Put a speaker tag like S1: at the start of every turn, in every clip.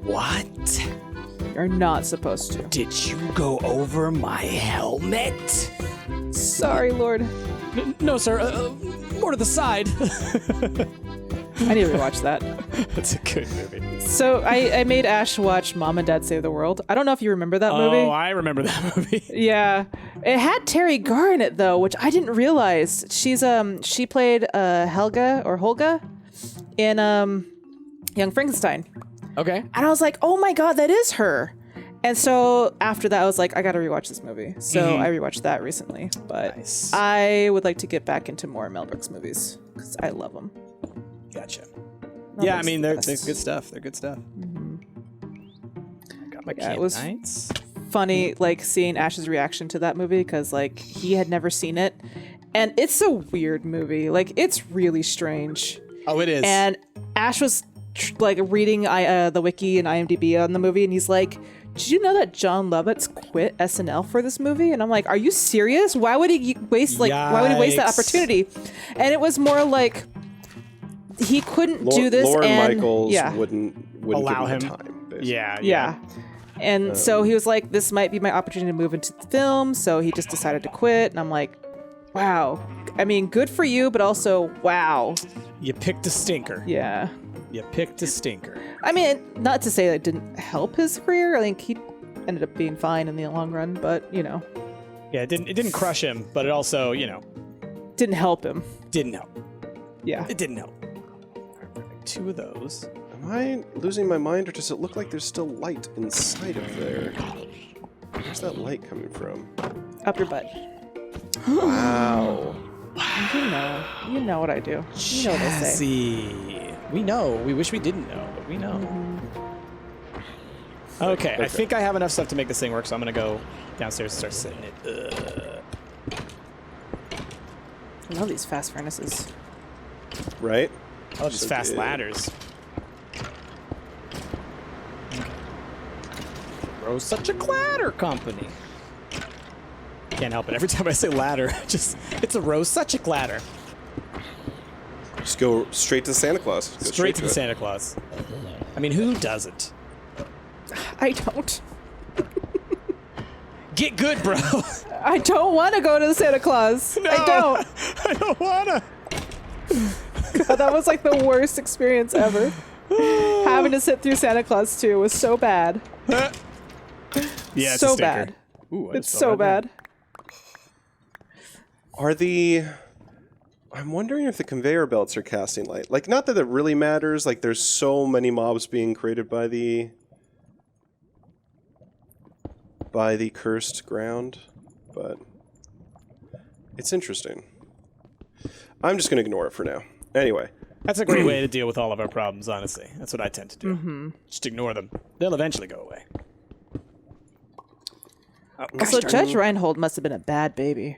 S1: What?
S2: You're not supposed to.
S1: Did you go over my helmet?
S2: Sorry, Lord.
S1: No, sir. More to the side.
S2: I need to rewatch that.
S1: That's a good movie.
S2: So I made Ash watch Mom and Dad Save the World. I don't know if you remember that movie.
S1: Oh, I remember that movie.
S2: Yeah. It had Terry Garr in it, though, which I didn't realize. She played Holga in Young Frankenstein.
S1: Okay.
S2: And I was like, oh my God, that is her. And so after that, I was like, I got to rewatch this movie. So I rewatched that recently. But
S1: Nice.
S2: I would like to get back into more Mel Brooks movies because I love them.
S1: Gotcha.
S2: Mel
S1: Yeah, I
S2: Brooks
S1: mean,
S2: is the
S1: they're
S2: best.
S1: good stuff. They're good stuff. Got my
S2: Yeah, it was
S1: Canaanites.
S2: funny, like, seeing Ash's reaction to that movie because, like, he had never seen it. And it's a weird movie. Like, it's really strange.
S1: Oh, it is.
S2: And Ash was, like, reading the wiki and IMDb on the movie, and he's like, did you know that John Lovitz quit SNL for this movie? And I'm like, are you serious? Why would he waste that opportunity? And it was more like he couldn't do this.
S3: Lorne
S2: and
S3: Michaels
S2: yeah.
S3: wouldn't
S1: Allow
S3: give
S1: him.
S3: him the time. Basically.
S2: Yeah. And so he was like, this might be my opportunity to move into the film. So he just decided to quit. And I'm like, wow. I mean, good for you, but also, wow.
S1: You picked a stinker.
S2: Yeah.
S1: You picked a stinker.
S2: I mean, not to say that it didn't help his career. I think he ended up being fine in the long run, but, you know.
S1: Yeah, it didn't crush him, but it also,
S2: Didn't help him.
S1: didn't help.
S2: Yeah.
S1: It didn't help. All right, we're gonna make 2 of those.
S3: Am I losing my mind, or does it look like there's still light inside of there? Where's that light coming from?
S2: Up your butt.
S3: Wow.
S2: You know what I do. You know what I say.
S1: Jazzy. We know. We wish we didn't know, but we know. Okay, I think I have enough stuff to make this thing work, so I'm going to go downstairs and start setting it up.
S2: I love these fast furnaces.
S3: Right?
S1: I love these fast ladders. Rose such a cladder company. Can't help it. Every time I say ladder, it's a Rose such a cladder.
S3: Just go straight to Santa Claus. Go
S1: Straight to the
S3: it.
S1: Santa Claus. I mean, who doesn't?
S2: I don't.
S1: Get good, bro.
S2: I don't want to go to the Santa Claus.
S1: No,
S2: I don't.
S1: I don't wanna.
S2: God, that was like the worst experience ever. Having to sit through Santa Claus 2 was so bad.
S1: Yeah, it's
S2: so
S1: a stinker.
S2: bad.
S1: Ooh, I
S2: It's
S1: just
S2: so
S1: fell right
S2: bad.
S3: I'm wondering if the conveyor belts are casting light. Like, not that it really matters. Like, there's so many mobs being created by the cursed ground, but it's interesting. I'm just going to ignore it for now. Anyway.
S1: That's a great way to deal with all of our problems, honestly. That's what I tend to do. Just ignore them. They'll eventually go away. Oh,
S2: Also, Judge Reinhold must have been a bad baby.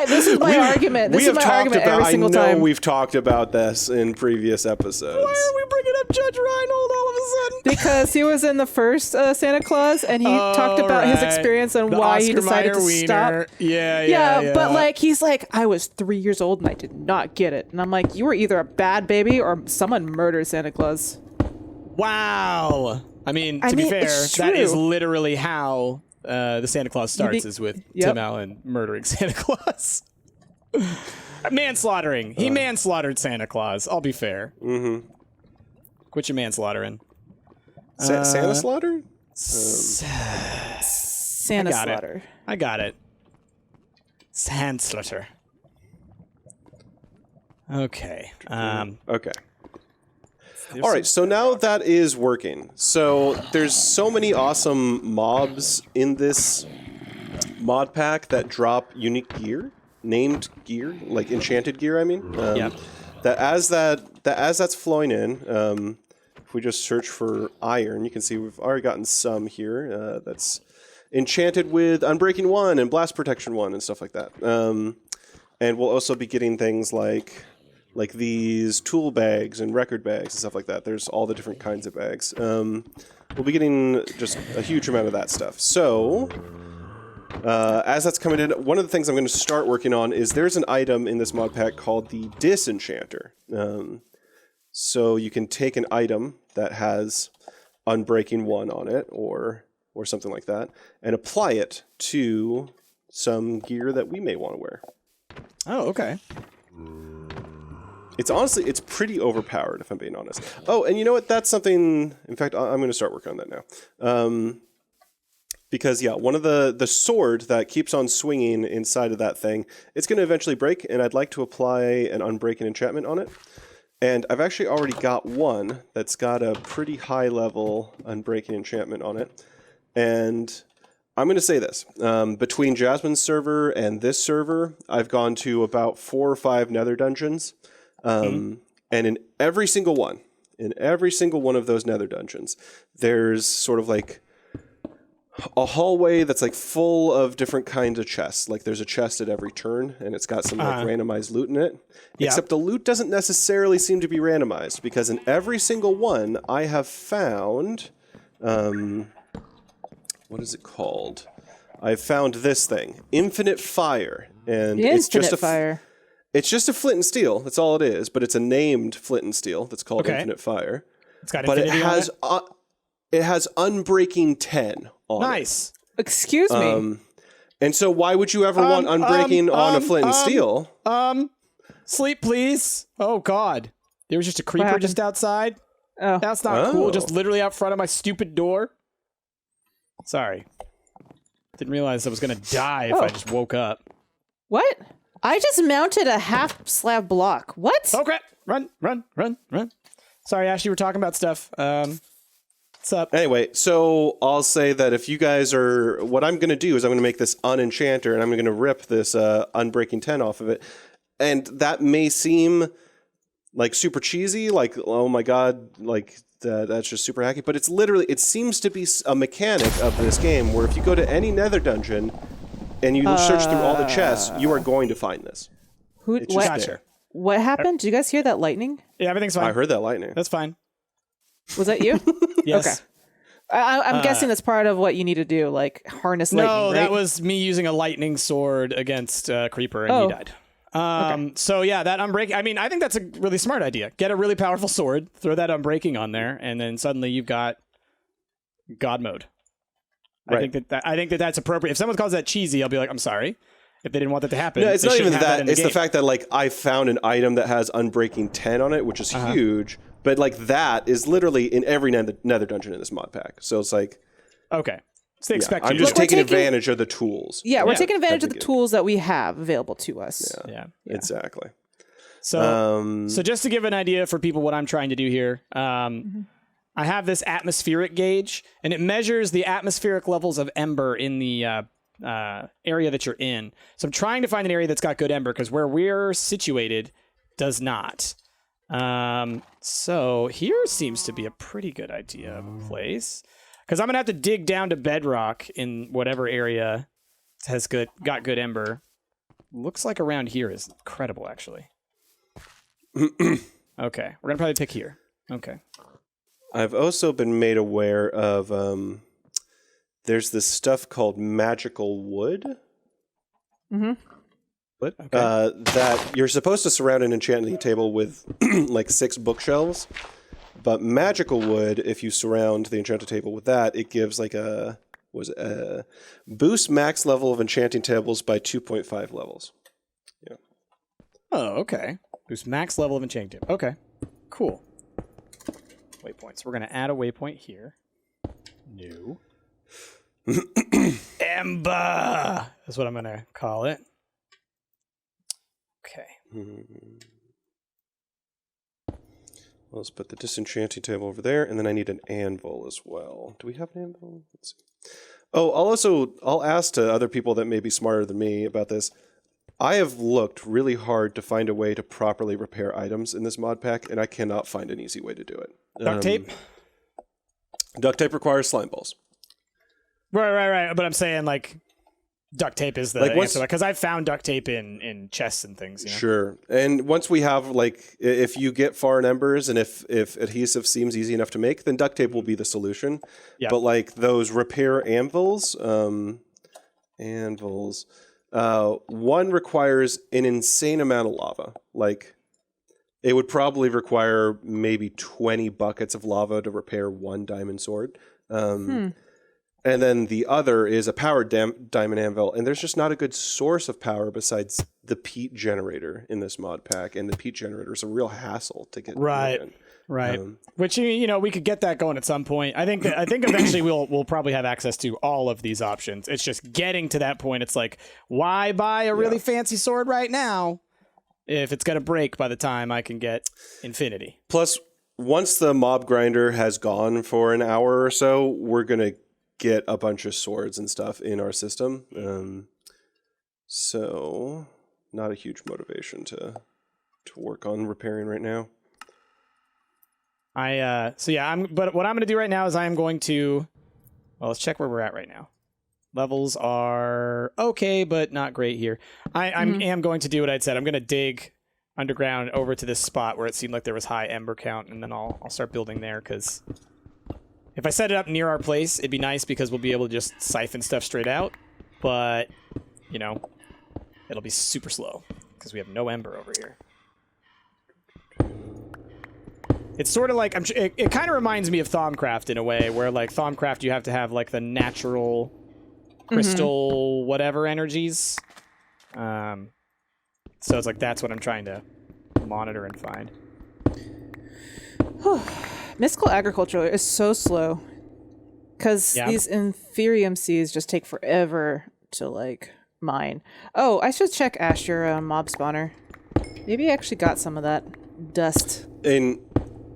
S2: This is my argument. This is my argument every single time.
S3: I know we've talked about this in previous episodes.
S1: Why are we bringing up Judge Reinhold all of a sudden?
S2: Because he was in the first Santa Claus, and he talked about his experience and
S1: The
S2: why he
S1: Oscar
S2: decided
S1: Mayer
S2: to stop.
S1: wiener. Yeah.
S2: But like he's like, I was 3 years old and I did not get it. And I'm like, you were either a bad baby or someone murdered Santa Claus.
S1: Wow. I mean, to be fair, that is literally how the Santa Claus starts, is with Tim Allen murdering Santa Claus. Manslaughtering. He manslaughtered Santa Claus. I'll be fair.
S3: Mm-hmm.
S1: Quit your manslaughtering.
S3: Santa slaughter?
S2: Santa slaughter.
S1: I got it. Santa slaughter. Okay.
S3: Okay. All right, so now that is working. So there's so many awesome mobs in this mod pack that drop unique gear, named gear, like enchanted gear. I mean, that as that's flowing in, if we just search for iron, you can see we've already gotten some here. That's enchanted with Unbreaking 1 and Blast Protection 1 and stuff like that. And we'll also be getting things like these tool bags and record bags and stuff like that. There's all the different kinds of bags. We'll be getting just a huge amount of that stuff. So, as that's coming in, one of the things I'm going to start working on is there's an item in this mod pack called the Disenchanter. So you can take an item that has Unbreaking 1 on it or something like that and apply it to some gear that we may want to wear.
S1: Oh, okay.
S3: It's pretty overpowered, if I'm being honest. Oh, and you know what? That's something... In fact, I'm going to start working on that now. Because, yeah, one of the sword that keeps on swinging inside of that thing, it's going to eventually break, and I'd like to apply an Unbreaking enchantment on it. And I've actually already got one that's got a pretty high level Unbreaking enchantment on it. And I'm going to say this. Between Jasmine's server and this server, I've gone to about 4 or 5 nether dungeons. And in every single one of those nether dungeons, there's sort of like a hallway that's like full of different kinds of chests. Like there's a chest at every turn, and it's got some like randomized loot in it. Yeah. Except the loot doesn't necessarily seem to be randomized, because in every single one, I have found, what is it called? I've found this thing, Infinite Fire, and it's just a fire. It's just a flint and steel. That's all it is. But it's a named flint and steel that's called Infinite Fire. It's got infinity on it. It has Unbreaking 10 on it.
S2: Nice. Excuse me.
S3: And so why would you ever want Unbreaking on a flint and steel?
S1: Sleep, please. Oh, God. There was just a creeper just outside. Oh. That's not cool. Just literally out front of my stupid door. Sorry. Didn't realize I was going to die if I just woke up.
S2: What? I just mounted a half slab block. What?
S1: Oh, crap. Run. Sorry, Ash, you were talking about stuff. What's up?
S3: Anyway, so I'll say that if you guys are... What I'm going to do is I'm going to make this Unenchanter, and I'm going to rip this Unbreaking 10 off of it. And that may seem like super cheesy, like, oh my God, like that's just super hacky. But it's literally... It seems to be a mechanic of this game where if you go to any nether dungeon... and you search through all the chests, you are going to find this.
S2: What happened? Did you guys hear that lightning?
S1: Yeah, everything's fine.
S3: I heard that lightning.
S1: That's fine.
S2: Was that you?
S1: Yes.
S2: Okay. I'm guessing that's part of what you need to do, like harness lightning,
S1: No,
S2: right?
S1: that was me using a lightning sword against Creeper, and he died. So yeah, that Unbreaking, I mean, I think that's a really smart idea. Get a really powerful sword, throw that Unbreaking on there, and then suddenly you've got God mode. Right. I think that's appropriate. If someone calls that cheesy, I'll be like, I'm sorry. If they didn't want that to happen.
S3: No, it's not even that. It's the fact that like I found an item that has Unbreaking 10 on it, which is huge. But like that is literally in every nether dungeon in this mod pack. So it's like,
S1: okay, it's the expected.
S3: I'm just taking advantage of the tools.
S2: Yeah, we're taking advantage of the tools that we have available to us.
S3: Yeah. Exactly.
S1: So just to give an idea for people what I'm trying to do here. I have this atmospheric gauge, and it measures the atmospheric levels of ember in the area that you're in. So I'm trying to find an area that's got good ember, because where we're situated does not. So here seems to be a pretty good idea of a place, because I'm going to have to dig down to bedrock in whatever area has got good ember. Looks like around here is incredible, actually. Okay, we're going to probably pick here. Okay.
S3: I've also been made aware of, there's this stuff called magical wood.
S2: Mm-hmm.
S1: What? Okay.
S3: That you're supposed to surround an enchanting table with like 6 bookshelves. But magical wood, if you surround the enchanted table with that, it gives like boost max level of enchanting tables by 2.5 levels. Yeah.
S1: Oh, okay. Boost max level of enchanting table. Okay. Cool. Waypoints. We're going to add a waypoint here. New. Ember! That's what I'm going to call it. Okay.
S3: Let's put the disenchanting table over there, and then I need an anvil as well. Do we have an anvil? Let's see. Oh, I'll ask to other people that may be smarter than me about this. I have looked really hard to find a way to properly repair items in this mod pack, and I cannot find an easy way to do it.
S1: Duct tape?
S3: Duct tape requires slime balls.
S1: Right. But I'm saying, like, duct tape is the answer. Because I've found duct tape in chests and things. You know?
S3: Sure. And once we have, like, if you get far in embers and if adhesive seems easy enough to make, then duct tape will be the solution. Yep. But, like, those repair anvils, one requires an insane amount of lava. Like, It would probably require maybe 20 buckets of lava to repair one diamond sword. And then the other is a powered diamond anvil, and there's just not a good source of power besides the peat generator in this mod pack, and the peat generator is a real hassle to get moving.
S1: Right. Which, you know, we could get that going at some point. I think eventually we'll probably have access to all of these options. It's just getting to that point. It's like, why buy a really fancy sword right now if it's going to break by the time I can get infinity?
S3: Plus, once the mob grinder has gone for an hour or so, we're going to get a bunch of swords and stuff in our system. So not a huge motivation to work on repairing right now.
S1: But what I'm going to do right now is I am going to, well, let's check where we're at right now. Levels are okay, but not great here. I am going to do what I'd said. I'm going to dig underground over to this spot where it seemed like there was high ember count, and then I'll start building there, because if I set it up near our place, it'd be nice because we'll be able to just siphon stuff straight out, but, you know, it'll be super slow because we have no ember over here. It's sort of like, it kind of reminds me of Thaumcraft in a way, where like Thaumcraft you have to have like the natural crystal whatever energies. So it's like that's what I'm trying to monitor and find.
S2: Mystical agriculture is so slow because these Inferium seeds just take forever to like mine. Oh, I should check Ash, your mob spawner. Maybe I actually got some of that dust. In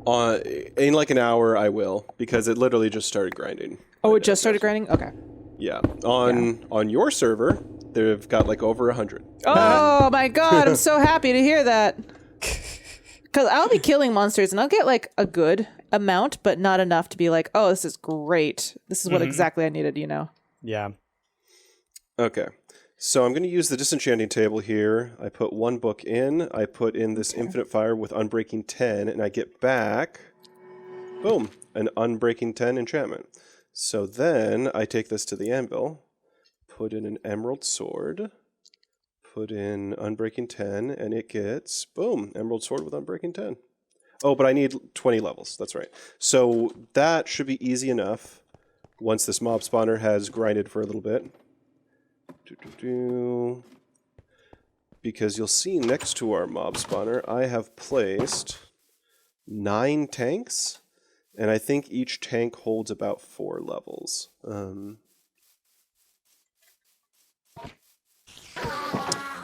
S3: like an hour, I will, because it literally just started grinding.
S2: Oh, it just started grinding? Okay.
S3: Yeah. On your server, they've got like over 100.
S2: Oh my god, I'm so happy to hear that. Because I'll be killing monsters and I'll get like a good amount, but not enough to be like, oh, this is great. This is what exactly I needed, you know?
S1: Yeah.
S3: Okay. So I'm going to use the Disenchanting Table here. I put one book in. I put in this Infinite Fire with Unbreaking 10, and I get back, boom, an Unbreaking 10 enchantment. So then I take this to the anvil, put in an Emerald Sword, put in Unbreaking 10, and it gets, boom, Emerald Sword with Unbreaking 10. Oh, but I need 20 levels. That's right. So that should be easy enough once this mob spawner has grinded for a little bit. Because you'll see next to our mob spawner, I have placed 9 tanks, and I think each tank holds about 4 levels.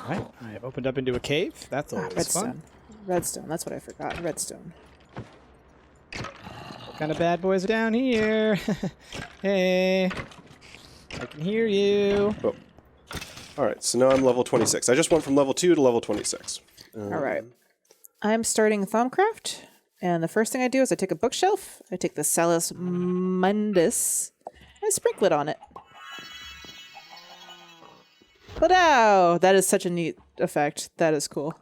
S1: Right, I have opened up into a cave. That's always fun.
S2: Redstone, that's what I forgot. Redstone.
S1: What kind of bad boys are down here? Hey, I can hear you.
S3: Oh. All right, so now I'm level 26. I just went from level 2 to level 26.
S2: All right. I'm starting Thaumcraft, and the first thing I do is I take a bookshelf, I take the Salus Mundus, and I sprinkle it on it. Wow, that is such a neat effect. That is cool.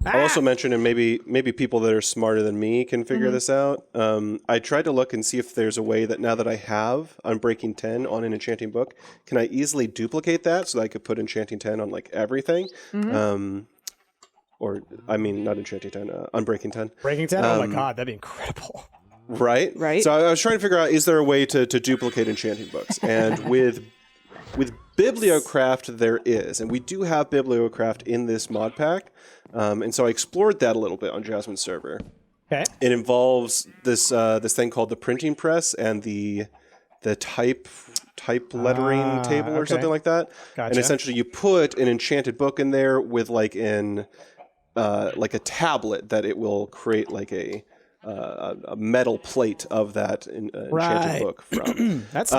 S3: I'll also mention, and maybe people that are smarter than me can figure this out. I tried to look and see if there's a way that now that I have Unbreaking 10 on an enchanting book, can I easily duplicate that so that I could put Enchanting 10 on like everything? Or, I mean, not Enchanting 10, Unbreaking 10.
S1: Breaking 10? Oh my god, that'd be incredible.
S3: Right? So I was trying to figure out, is there a way to duplicate enchanting books? And with Bibliocraft, there is. And we do have Bibliocraft in this mod pack. And so I explored that a little bit on Jasmine's server.
S1: Okay.
S3: It involves this thing called the printing press and the type lettering table or something like that.
S1: Gotcha.
S3: And essentially you put an enchanted book in there with like a tablet that it will create like a metal plate of that enchanted book from.
S1: That's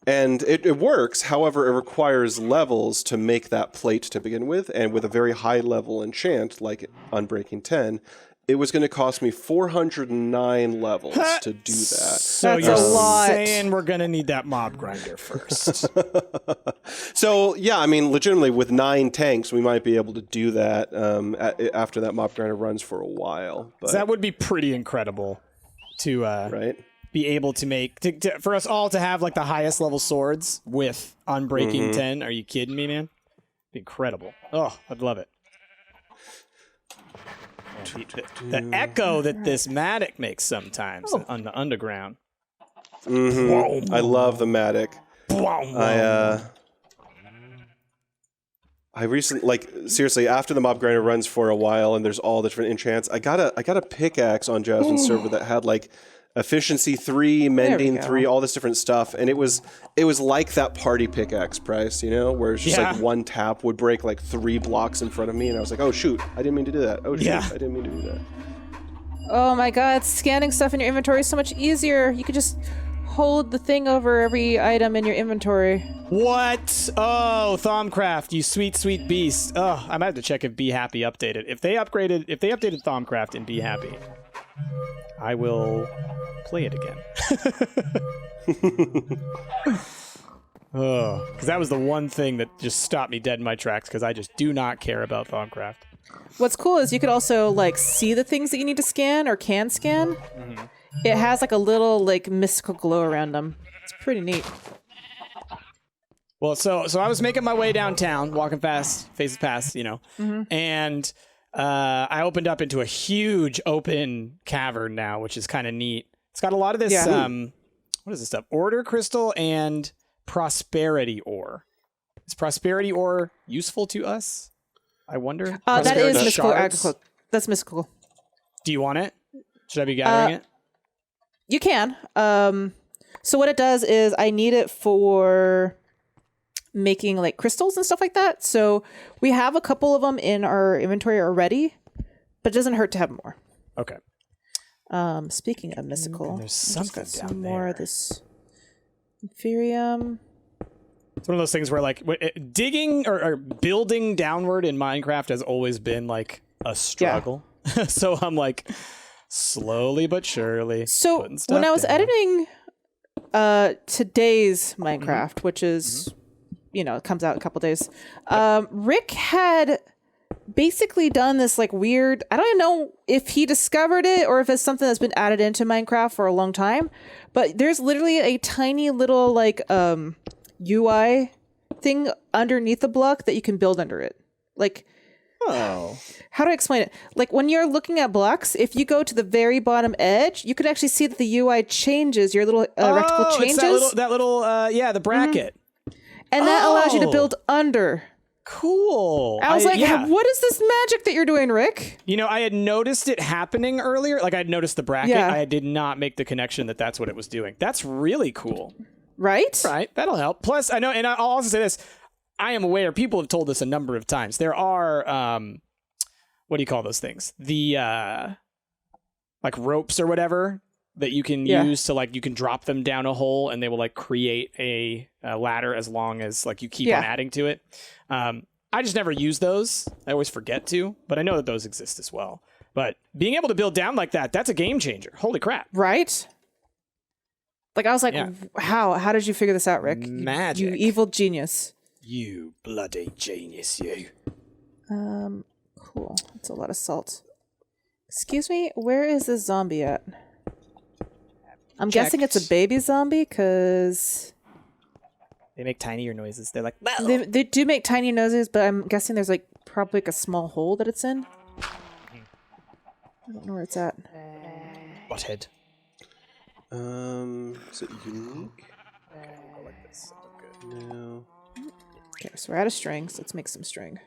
S3: and it works. However, it requires levels to make that plate to begin with. And with a very high level enchant, like Unbreaking 10, it was going to cost me 409 levels to do that.
S1: So
S2: That's
S1: you're
S2: a lot.
S1: saying we're going to need that mob grinder first.
S3: So, yeah, I mean, legitimately, with 9 tanks, we might be able to do that after that mob grinder runs for a while. But
S1: that would be pretty incredible to
S3: right?
S1: be able to make for us all to have like the highest level swords with Unbreaking 10. Are you kidding me, man? Incredible. Oh, I'd love it. The echo that this Matic makes sometimes on the underground.
S3: Mm-hmm. I love the Matic. I recently, like, seriously, after the mob grinder runs for a while and there's all the different enchants, I got a pickaxe on Jasmine's server that had like efficiency 3, mending 3, all this different stuff, and it was like that party pickaxe price, you know, where it's just like one tap would break like 3 blocks in front of me, and I was like, oh shoot, I didn't mean to do that. Oh shoot, I didn't mean to do that.
S2: Oh my god, scanning stuff in your inventory is so much easier. You could just hold the thing over every item in your inventory.
S1: What? Oh, Thaumcraft, you sweet, sweet beast. Oh, I might have to check if Be Happy updated. If they updated Thaumcraft in Be Happy, I will play it again. Oh, because that was the one thing that just stopped me dead in my tracks, because I just do not care about Thaumcraft.
S2: What's cool is you could also like see the things that you need to scan or can scan. Mm-hmm. It has like a little like mystical glow around them. It's pretty neat.
S1: Well, so I was making my way downtown, walking fast, faces past, you know, and I opened up into a huge open cavern now, which is kind of neat. It's got a lot of this, what is this stuff? Order crystal and prosperity ore. Is prosperity ore useful to us? I wonder.
S2: That is mystical agriculture. That's mystical.
S1: Do you want it? Should I be gathering it?
S2: You can. So what it does is I need it for making like crystals and stuff like that. So we have a couple of them in our inventory already, but it doesn't hurt to have more.
S1: Okay.
S2: Speaking of mystical,
S1: there's something down
S2: some
S1: there.
S2: more of this Inferium.
S1: It's one of those things where like digging or building downward in Minecraft has always been like a struggle. Yeah. So I'm like slowly but surely.
S2: So when I was editing today's Minecraft, which is, you know, it comes out in a couple days, Rick had basically done this like weird, I don't even know if he discovered it or if it's something that's been added into Minecraft for a long time, but there's literally a tiny little like UI thing underneath the block that you can build under it. Like, how do I explain it? Like when you're looking at blocks, if you go to the very bottom edge, you could actually see that the UI changes, your little rectangle changes.
S1: It's that little the bracket.
S2: And that allows you to build under.
S1: Cool.
S2: I was like, what is this magic that you're doing, Rick?
S1: You know, I had noticed it happening earlier. Like I had noticed the bracket. Yeah. I did not make the connection that that's what it was doing. That's really cool.
S2: Right?
S1: Right. That'll help. Plus, I know, and I'll also say this. I am aware, people have told us a number of times, there are, what do you call those things? The, like ropes or whatever that you can use to like, you can drop them down a hole and they will like create a ladder as long as like you keep on adding to it. I just never use those. I always forget to, but I know that those exist as well. But being able to build down like that, that's a game changer. Holy crap.
S2: Right? Like I was like, how did you figure this out, Rick?
S1: Magic.
S2: You evil genius.
S1: You bloody genius, you.
S2: Cool. That's a lot of salt. Excuse me, where is this zombie at? I'm guessing it's a baby zombie, because
S1: they make tinier noises. They're like,
S2: they do make tiny noises, but I'm guessing there's like probably like a small hole that it's in. I don't know where it's at.
S1: What head?
S3: Is it unique?
S1: I like this. Good.
S3: No.
S2: Okay, so we're out of string, so let's make some string.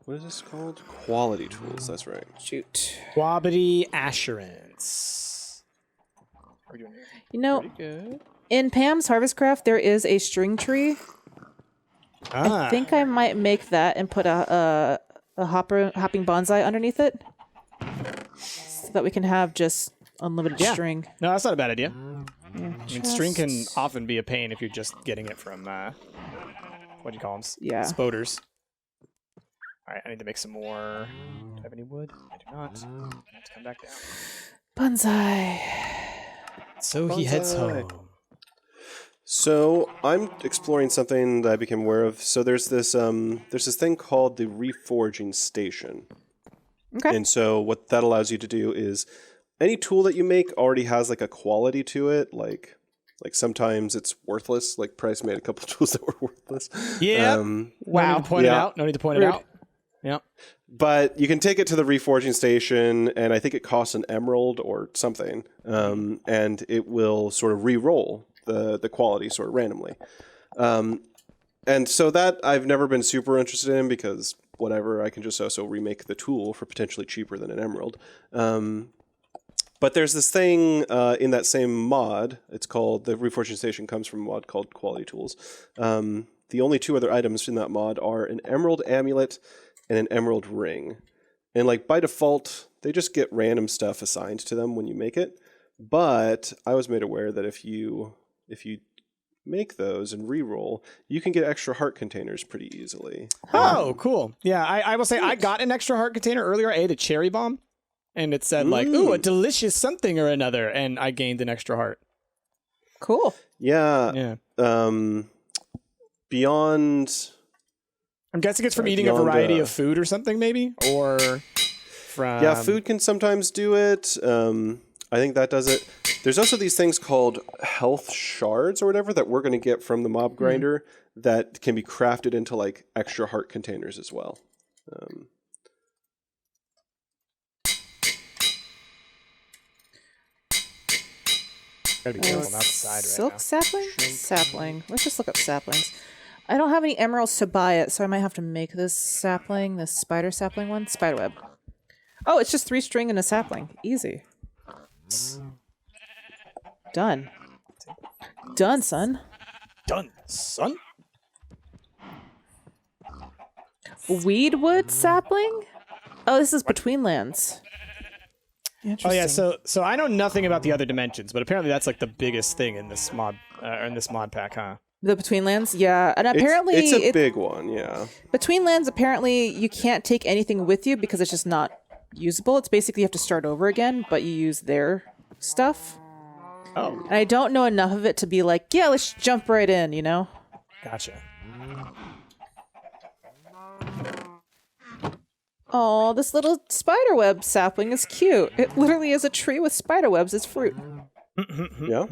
S3: What is this called? Quality tools, that's right.
S2: Shoot.
S1: Quality assurance.
S2: You know, in Pam's Harvest Craft, there is a string tree. I think I might make that and put a hopping bonsai underneath it, so that we can have just unlimited string.
S1: No, that's not a bad idea. Yeah, I mean, string can often be a pain if you're just getting it from, what do you call them?
S2: Yeah.
S1: Spoders. All right, I need to make some more. Do I have any wood? I do not. I have to come back down.
S2: Bonsai.
S1: So he heads home.
S3: So I'm exploring something that I became aware of. So there's this thing called the Reforging Station.
S2: Okay.
S3: And so what that allows you to do is any tool that you make already has like a quality to it. Like Like sometimes it's worthless. Like Price made a couple tools that were worthless.
S1: Yeah.
S2: Wow.
S1: No need to point it out. No need to point it out. Yeah.
S3: But you can take it to the Reforging Station, and I think it costs an emerald or something, and it will sort of re-roll the quality sort of randomly. And so that I've never been super interested in because whatever, I can just also remake the tool for potentially cheaper than an emerald. But there's this thing in that same mod. It's called, the Reforging Station comes from a mod called Quality Tools. The only two other items in that mod are an emerald amulet and an emerald ring. And like by default, they just get random stuff assigned to them when you make it. But I was made aware that if you make those and reroll, you can get extra heart containers pretty easily.
S1: Oh, cool. Yeah, I will say I got an extra heart container earlier. I ate a cherry bomb, and it said like, ooh, a delicious something or another, and I gained an extra heart.
S2: Cool.
S3: Yeah. Beyond...
S1: I'm guessing it's from eating a variety of food or something, maybe? Or from...
S3: Yeah, food can sometimes do it. I think that does it. There's also these things called health shards or whatever that we're going to get from the mob grinder that can be crafted into like extra heart containers as well.
S1: Gotta be careful not to side right
S2: Silk
S1: now.
S2: sapling? Sapling. Let's just look up saplings. I don't have any emeralds to buy it, so I might have to make this sapling, this spider sapling one. Spiderweb. Oh, it's just 3 string and a sapling. Easy. Done. Done, son.
S1: Done, son.
S2: Weedwood sapling? Oh, this is Between Lands.
S1: Oh yeah, so I know nothing about the other dimensions, but apparently that's like the biggest thing in this mod pack, huh?
S2: The Between Lands, yeah, and apparently
S3: it's a big one, yeah.
S2: Between Lands, apparently you can't take anything with you because it's just not usable. It's basically you have to start over again, but you use their stuff.
S1: Oh,
S2: And I don't know enough of it to be like, yeah, let's jump right in, you know?
S1: gotcha.
S2: Oh, this little spiderweb sapling is cute. It literally is a tree with spiderwebs as fruit.
S3: Yeah.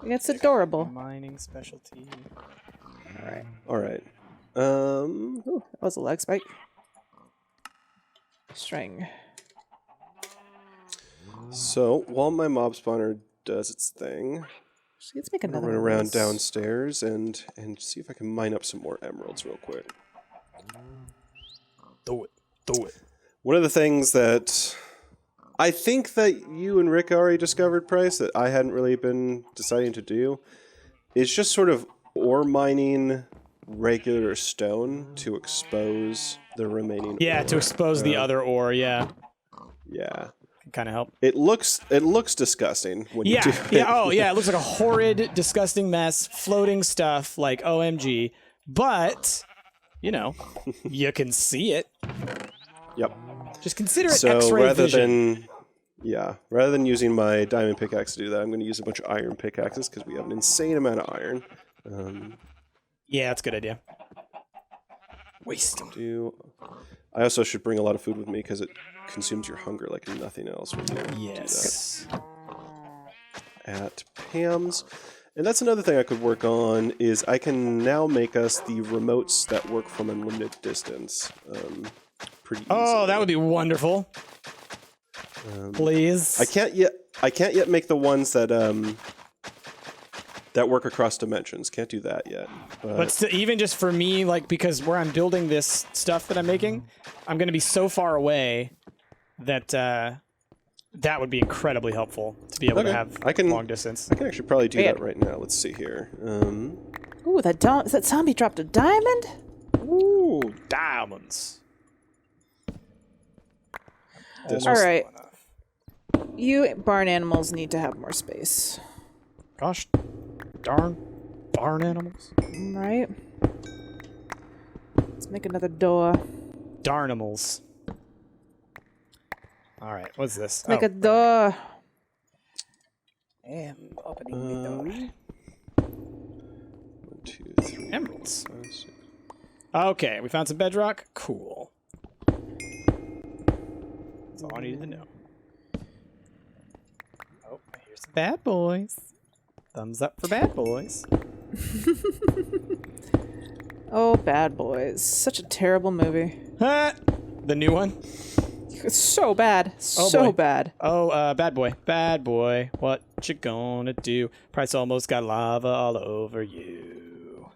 S2: It's adorable.
S1: Mining specialty.
S3: All right.
S2: Ooh, that was a leg spike. String.
S3: So while my mob spawner does its thing,
S2: Let's make
S3: I'll
S2: another
S3: run
S2: one.
S3: around downstairs and see if I can mine up some more emeralds real quick.
S1: Do it.
S3: One of the things that I think that you and Rick already discovered, Price, that I hadn't really been deciding to do, is just sort of ore mining regular stone to expose the remaining
S1: Yeah,
S3: ore.
S1: to expose the other ore, yeah.
S3: Yeah.
S1: Can kind of help.
S3: It looks disgusting when you do it.
S1: It looks like a horrid, disgusting mess, floating stuff, like OMG. But, you know, you can see it.
S3: Yep.
S1: Just consider it
S3: So
S1: X-ray
S3: rather
S1: vision.
S3: than using my diamond pickaxe to do that, I'm going to use a bunch of iron pickaxes because we have an insane amount of iron.
S1: Yeah, that's a good idea. Waste them.
S3: I also should bring a lot of food with me because it consumes your hunger like nothing else when you
S1: Yes.
S3: do that. At Pam's. And that's another thing I could work on is I can now make us the remotes that work from unlimited distance. Pretty easily.
S1: Oh, that would be wonderful. Please.
S3: I can't yet make the ones that that work across dimensions. Can't do that yet.
S1: But still, even just for me, like, because where I'm building this stuff that I'm making, I'm going to be so far away that that would be incredibly helpful to be able to have long distance.
S3: I can actually probably do that right now. Let's see here.
S2: Ooh, that zombie dropped a diamond?
S1: Ooh, diamonds.
S2: All right. You barn animals need to have more space.
S1: Gosh darn barn animals.
S2: Right? Let's make another door.
S1: Darnimals. All right, what's this?
S2: Make a door.
S1: I'm opening the door.
S3: 1, 2, 3.
S1: Emeralds. Okay, we found some bedrock. Cool. That's all I needed to know. Oh, I hear There's Bad Boys. Thumbs up for Bad Boys.
S2: Oh, Bad Boys. Such a terrible movie.
S1: The new one?
S2: It's so bad.
S1: Oh,
S2: So
S1: boy.
S2: bad.
S1: Oh, Bad Boy. Bad Boy. What you gonna do? Price almost got lava all over you.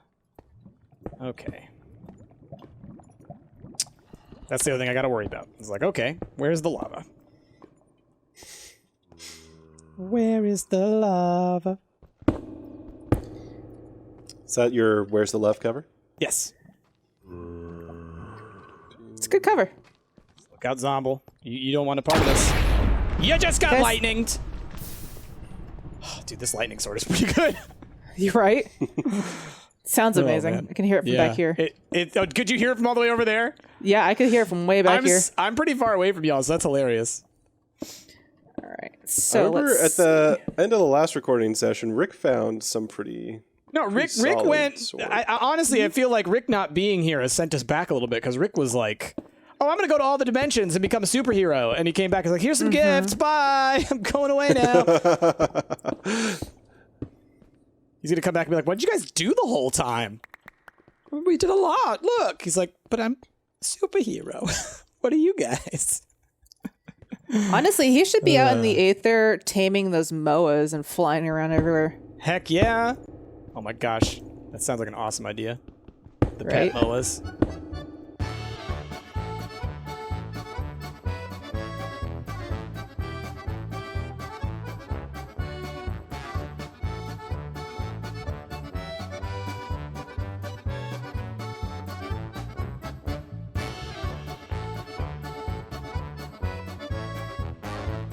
S1: Okay. That's the other thing I gotta worry about. It's like, okay, where's the lava? Where is the lava?
S3: Is that your Where's the Love cover?
S1: Yes.
S2: It's a good cover.
S1: Look out, Zomble. You don't want to part of this. You just got lightninged! Oh, dude, this lightning sword is pretty good.
S2: You're right. Sounds amazing.
S1: Man.
S2: I can hear it from back here.
S1: Could you hear it from all the way over there?
S2: Yeah, I could hear it from way back here.
S1: I'm pretty far away from y'all, so that's hilarious.
S2: All right. So
S3: I remember at the end of the last recording session, Rick found some pretty...
S1: No, Rick
S3: solid
S1: went...
S3: sword.
S1: I honestly, I feel like Rick not being here has sent us back a little bit, because Rick was like, oh, I'm going to go to all the dimensions and become a superhero. And he came back and was like, here's some gifts. Bye. I'm going away now. He's going to come back and be like, what did you guys do the whole time? We did a lot. Look. He's like, but I'm a superhero. What are you guys?
S2: Honestly, he should be out in the aether taming those moas and flying around everywhere.
S1: Heck yeah. Oh my gosh. That sounds like an awesome idea. The
S2: Right?
S1: pet moas.